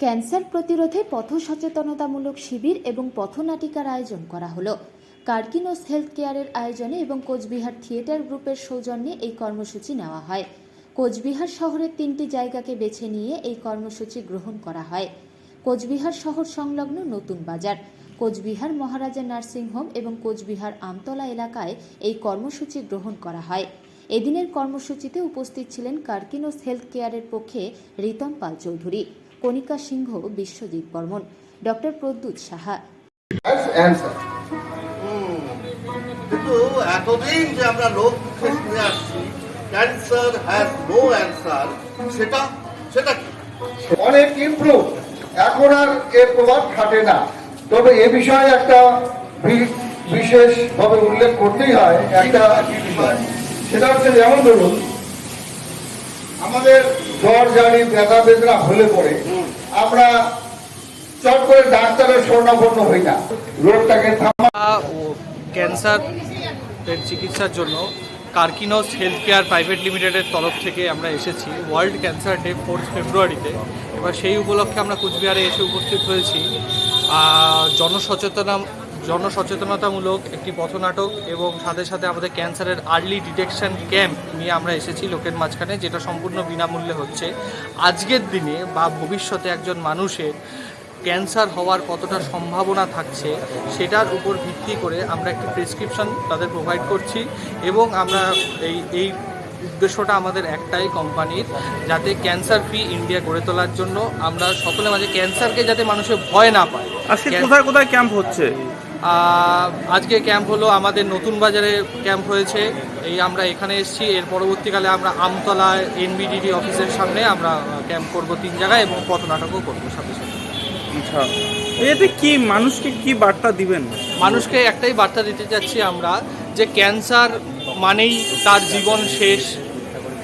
Cancer প্রতিরোধে পথ সচেতনতামূলক শিবির এবং পথনাটিকার আয়োজন করা হলো। কার্কিনোস হেলথ কেয়ারের আয়োজনে এবং কোচবিহার থিয়েটার গ্রুপের সৌজন্যে এই কর্মসূচি নেওয়া হয়। কোচবিহার শহরের 3টি জায়গাকে বেছে নিয়ে এই কর্মসূচি গ্রহণ করা হয়। কোচবিহার শহর সংলগ্ন নতুন বাজার, কোচবিহার মহারাজা নার্সিং হোম এবং কোচবিহার আমতলা এলাকায় এই কর্মসূচি গ্রহণ করা হয়। এদিনের কর্মসূচিতে উপস্থিত ছিলেন কার্কিনোস হেলথ কেয়ারের পক্ষে রিতম পাল চৌধুরী, কণিকা সিংহ, বিশ্বজিৎ বর্মন, ডক্টর প্রদ্যুৎ সাহা। কিন্তু এতদিন যে আমরা লোক শুনে আসছি ক্যান্সার হ্যাজ নো অ্যান্সার, সেটা কি? অনেক ইমপ্রুভ, এখন আর এর প্রভাব খাটে না। তবে এ বিষয়ে একটা বিশেষভাবে উল্লেখ করতেই হয় একটা বিষয়, সেটা হচ্ছে যেমন ধরুন আমাদের জ্বর জানি ব্যথা বেদনা হলে পরে আমরা চট করে ডাক্তারের শরণাপন্ন হই না, রোগটাকে ক্যান্সারের চিকিৎসার জন্য কার্কিনোস হেলথ কেয়ার প্রাইভেট লিমিটেডের তরফ থেকে আমরা এসেছি ওয়ার্ল্ড ক্যান্সার ডে 4 ফেব্রুয়ারিতে। এবার সেই উপলক্ষে আমরা কোচবিহারে এসে উপস্থিত হয়েছি। জনসচেতনতামূলক একটি পথনাটক এবং সাথে সাথে আমাদের ক্যান্সারের আর্লি ডিটেকশন ক্যাম্প নিয়ে আমরা এসেছি লোকের মাঝখানে, যেটা সম্পূর্ণ বিনামূল্যে হচ্ছে। আজকের দিনে বা ভবিষ্যতে একজন মানুষের ক্যান্সার হওয়ার কতটা সম্ভাবনা থাকছে সেটার উপর ভিত্তি করে আমরা একটি প্রেসক্রিপশন তাদের প্রোভাইড করছি এবং আমরা এই উদ্দেশ্যটা আমাদের একটাই কোম্পানির, যাতে ক্যান্সার ফ্রি ইন্ডিয়া গড়ে তোলার জন্য আমরা সকলে মাঝে ক্যান্সারকে যাতে মানুষের ভয় না পায়। আজকে কোথায় কোথায় ক্যাম্প হচ্ছে? আজকে ক্যাম্প হলো আমাদের নতুন বাজারে ক্যাম্প হয়েছে, আমরা এখানে এসেছি। এর পরবর্তীকালে আমরা আমতলা NBDD অফিসের সামনে আমরা ক্যাম্প করব 3 জায়গায় এবং পথনাটকও করবো সাথে সাথে। আচ্ছা, এতে কি মানুষকে কি বার্তা দিবেন? মানুষকে একটাই বার্তা দিতে চাচ্ছি আমরা, যে ক্যান্সার মানেই তার জীবন শেষ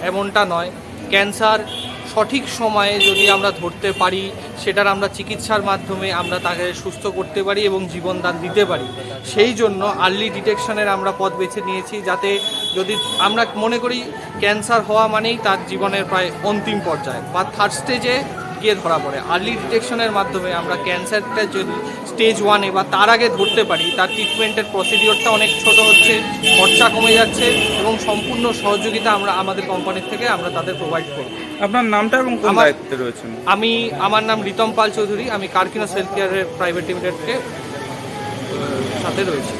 এমনটা নয়। ক্যান্সার সঠিক সময়ে যদি আমরা ধরতে পারি, সেটার আমরা চিকিৎসার মাধ্যমে আমরা তাকে সুস্থ করতে পারি এবং জীবনদান দিতে পারি। সেই জন্য আর্লি ডিটেকশনের আমরা পথ বেছে নিয়েছি, যাতে যদি আমরা মনে করি ক্যান্সার হওয়া মানেই তার জীবনের প্রায় অন্তিম পর্যায়ে বা 3rd স্টেজে গিয়ে ধরা পড়ে, আর্লি ডিটেকশনের মাধ্যমে আমরা ক্যান্সারটা যদি স্টেজ 1 বা তার আগে ধরতে পারি, তার ট্রিটমেন্টের প্রসিডিওরটা অনেক ছোট হচ্ছে, খরচা কমে যাচ্ছে এবং সম্পূর্ণ সহযোগিতা আমরা আমাদের কোম্পানির থেকে আমরা তাদের প্রোভাইড করব। আপনার নামটা এবং কোন দায়িত্বে রয়েছেন? আমার নাম রিতম পাল চৌধুরী, আমি কার্কিনোস হেলথ কেয়ারের প্রাইভেট লিমিটেডকে সাথে রয়েছি।